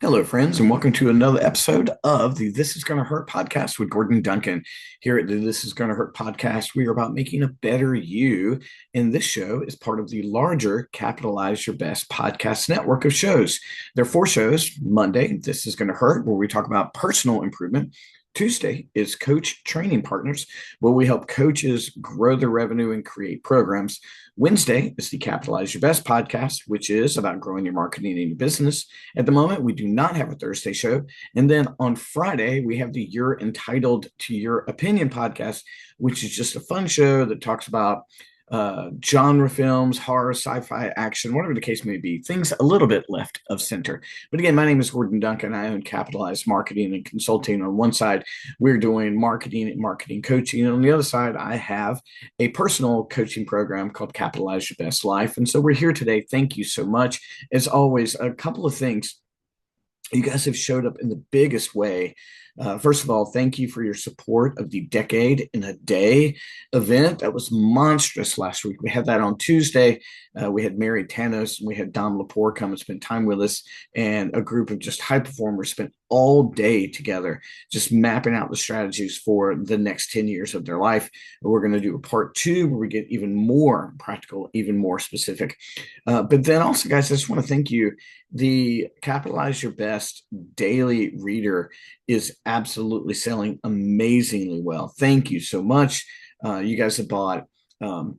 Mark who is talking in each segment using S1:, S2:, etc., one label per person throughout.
S1: Hello, friends, and welcome to another episode of the This Is Gonna Hurt podcast with Gordon Duncan. Here at the This Is Gonna Hurt podcast, we are about making a better you. And this show is part of the larger Capitalize Your Best podcast network of shows. There are four shows. Monday, This Is Gonna Hurt, where we talk about personal improvement. Tuesday is Coach Training Partners, where we help coaches grow their revenue and create programs. Wednesday is the Capitalize Your Best podcast, which is about growing your marketing and your business. At the moment, we do not have a Thursday show. And then on Friday, we have the You're Entitled to Your Opinion podcast, which is just a fun show that talks about genre films, horror, sci-fi, action, whatever the case may be, things a little bit left of center. But again, my name is Gordon Duncan. I own Capitalized Marketing and Consulting. On one side, we're doing marketing and marketing coaching. And on the other side, I have a personal coaching program called Capitalize Your Best Life. And so we're here today. Thank you so much. As always, a couple of things. You guys have showed up in the biggest way. First of all, thank you for your support of the Decade in a Day event. That was monstrous last week. We had that on Tuesday. We had Mary Tanos and we had Dom Lepore come and spend time with us, and a group of just high performers spent all day together just mapping out the strategies for the next 10 years of their life. And we're going to do a part two where we get even more practical, even more specific. But then also, guys, I just want to thank you. The Capitalize Your Best daily reader is absolutely selling amazingly well. Thank you so much. You guys have bought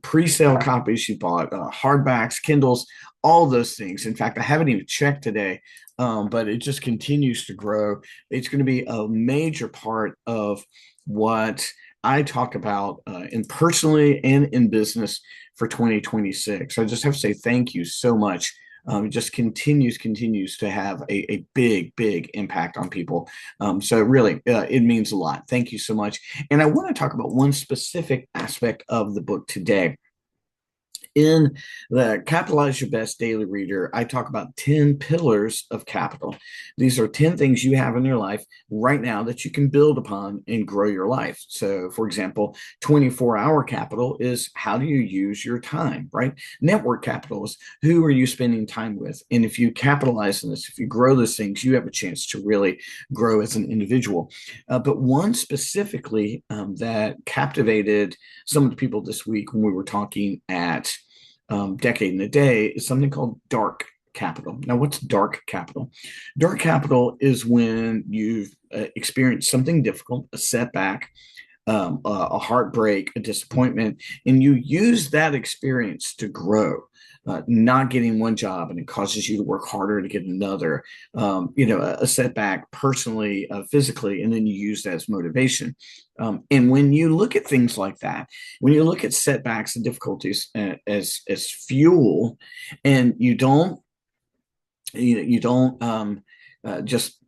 S1: pre-sale copies, you bought hardbacks, Kindles, all those things. In fact, I haven't even checked today, but it just continues to grow. It's going to be a major part of what I talk about in personally and in business for 2026. I just have to say thank you so much. It just continues to have a big impact on people. So really, it means a lot. Thank you so much. And I want to talk about one specific aspect of the book today. In the Capitalize Your Best Daily Reader, I talk about 10 pillars of capital. These are 10 things you have in your life right now that you can build upon and grow your life. So, for example, 24-hour capital is how do you use your time, right? Network capital is who are you spending time with? And if you capitalize on this, if you grow those things, you have a chance to really grow as an individual. But one specifically that captivated some of the people this week when we were talking at Decade in a Day is something called dark capital. Now, what's dark capital? Dark capital is when you've experienced something difficult, a setback, a heartbreak, a disappointment, and you use that experience to grow. Not getting one job and it causes you to work harder to get another, a setback personally, physically, and then you use that as motivation. And when you look at things like that, when you look at setbacks and difficulties as fuel, and you don't just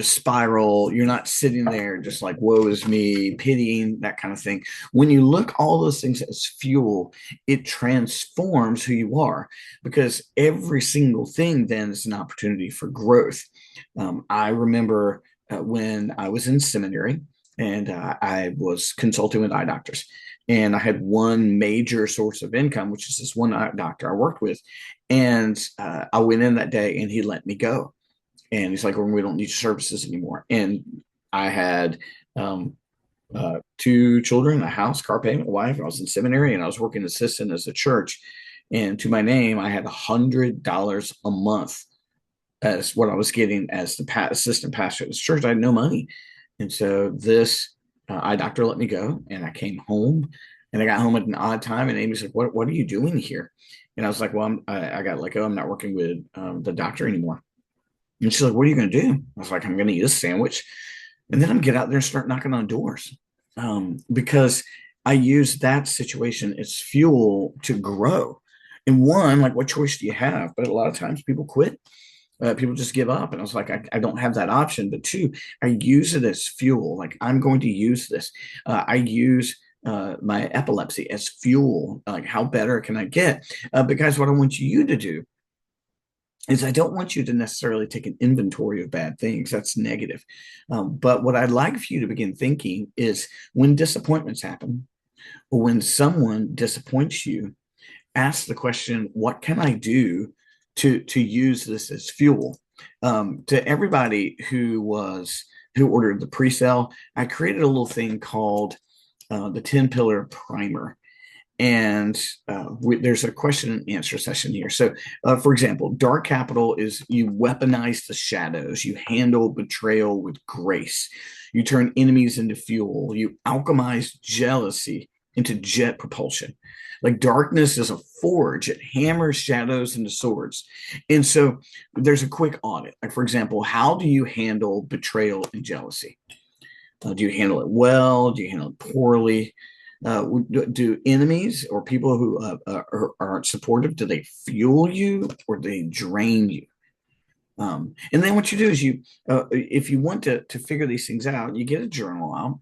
S1: spiral. You're not sitting there just like woe is me, pitying, that kind of thing. When you look all those things as fuel, it transforms who you are, because every single thing then is an opportunity for growth. I remember when I was in seminary and I was consulting with eye doctors. And I had one major source of income, which is this one eye doctor I worked with. And I went in that day and he let me go. And he's like, well, we don't need your services anymore. And I had two children, a house, car payment, a wife. I was in seminary and I was working assistant as a church. And to my name, I had $100 a month as what I was getting as the assistant pastor at this church. I had no money. And so this eye doctor let me go, and I came home, and I got home at an odd time. And Amy's like, what are you doing here? And I was like, well, I got let go. I'm not working with the doctor anymore. And she's like, what are you going to do? I was like, I'm going to eat a sandwich. And then I'm going to get out there and start knocking on doors, because I use that situation as fuel to grow. And one, like, what choice do you have? But a lot of times people quit. People just give up. And I was like, I don't have that option. But two, I use it as fuel. Like, I'm going to use this. I use my epilepsy as fuel. Like, how better can I get? Because what I want you to do is I don't want you to necessarily take an inventory of bad things. That's negative. But what I'd like for you to begin thinking is when disappointments happen, or when someone disappoints you, ask the question, what can I do to use this as fuel? To everybody who ordered the pre-sale, I created a little thing called the 10 pillar primer. And there's a question and answer session here. So, for example, dark capital is you weaponize the shadows, you handle betrayal with grace, you turn enemies into fuel, you alchemize jealousy into jet propulsion. Like darkness is a forge, it hammers shadows into swords. And so there's a quick audit. Like, for example, how do you handle betrayal and jealousy? Do you handle it well? Do you handle it poorly? Do enemies or people who aren't supportive, do they fuel you or do they drain you? And then what you do is if you want to figure these things out, you get a journal out,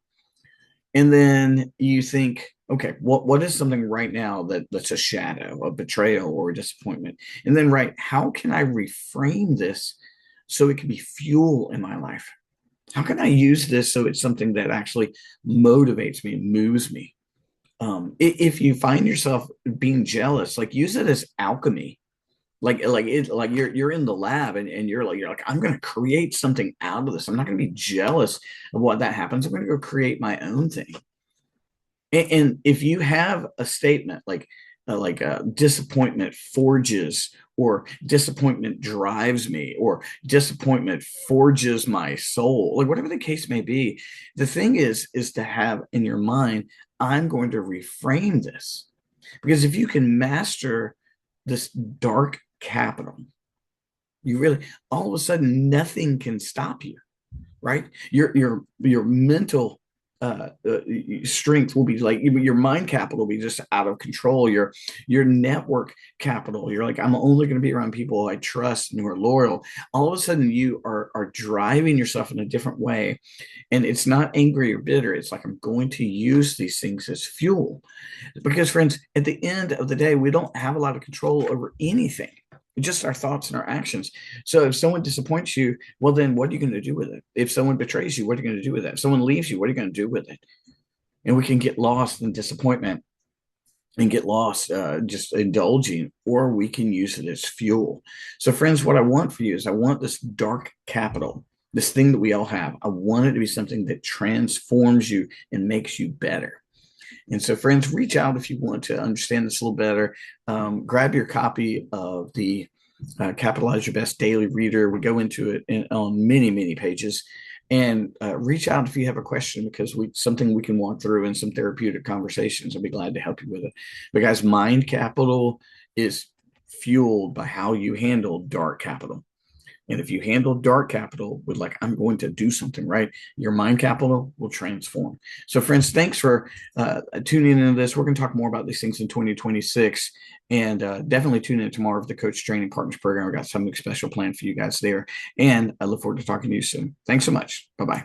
S1: and then you think, okay, what is something right now that's a shadow, a betrayal, or a disappointment? And then how can I reframe this so it can be fuel in my life? How can I use this so it's something that actually motivates me and moves me? If you find yourself being jealous, like use it as alchemy. Like you're in the lab and you're like, I'm gonna create something out of this. I'm not gonna be jealous of what that happens. I'm gonna go create my own thing. And if you have a statement like disappointment forges, or disappointment drives me, or disappointment forges my soul, like whatever the case may be, the thing is to have in your mind, I'm going to reframe this. Because if you can master this dark capital, you really, all of a sudden nothing can stop you, right? Your mental strength will be like, your mind capital will be just out of control. Your network capital, you're like, I'm only going to be around people I trust and who are loyal. All of a sudden you are driving yourself in a different way, and it's not angry or bitter. It's like, I'm going to use these things as fuel. Because friends, at the end of the day, we don't have a lot of control over anything, just our thoughts and our actions. So if someone disappoints you, well, then what are you going to do with it? If someone betrays you, what are you going to do with it? If someone leaves you, what are you going to do with it? And we can get lost in disappointment and get lost just indulging, or we can use it as fuel. So friends, what I want for you is, I want this dark capital, this thing that we all have. I want it to be something that transforms you and makes you better. And so, friends, reach out if you want to understand this a little better. Grab your copy of the Capitalize Your Best Daily Reader. We go into it on many, many pages. And reach out if you have a question, because something we can walk through in some therapeutic conversations. I'll be glad to help you with it. But guys, mind capital is fueled by how you handle dark capital. And if you handle dark capital with, like, I'm going to do something, right, your mind capital will transform. So, friends, thanks for tuning into this. We're going to talk more about these things in 2026. And definitely tune in tomorrow for the Coach Training Partners Program. We've got something special planned for you guys there. And I look forward to talking to you soon. Thanks so much. Bye-bye.